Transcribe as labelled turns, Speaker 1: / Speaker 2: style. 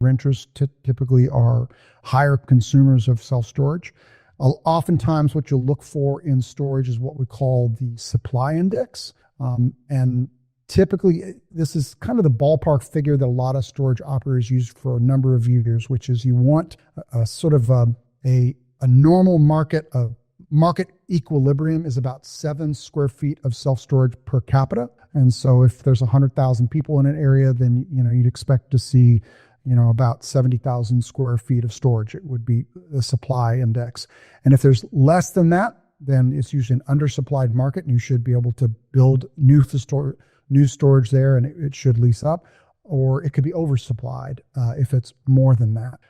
Speaker 1: Renters typically are higher consumers of self-storage. Oftentimes, what you'll look for in storage is what we call the supply index. And typically, this is kind of the ballpark figure that a lot of storage operators use for a number of years, which is you want a sort of a normal market equilibrium is about 7 square feet of self-storage per capita. And so if there's 100,000 people in an area, then you'd expect to see about 70,000 square feet of storage. It would be the supply index. And if there's less than that, then it's usually an undersupplied market, and you should be able to build new storage there, and it should lease up. Or it could be oversupplied if it's more than that.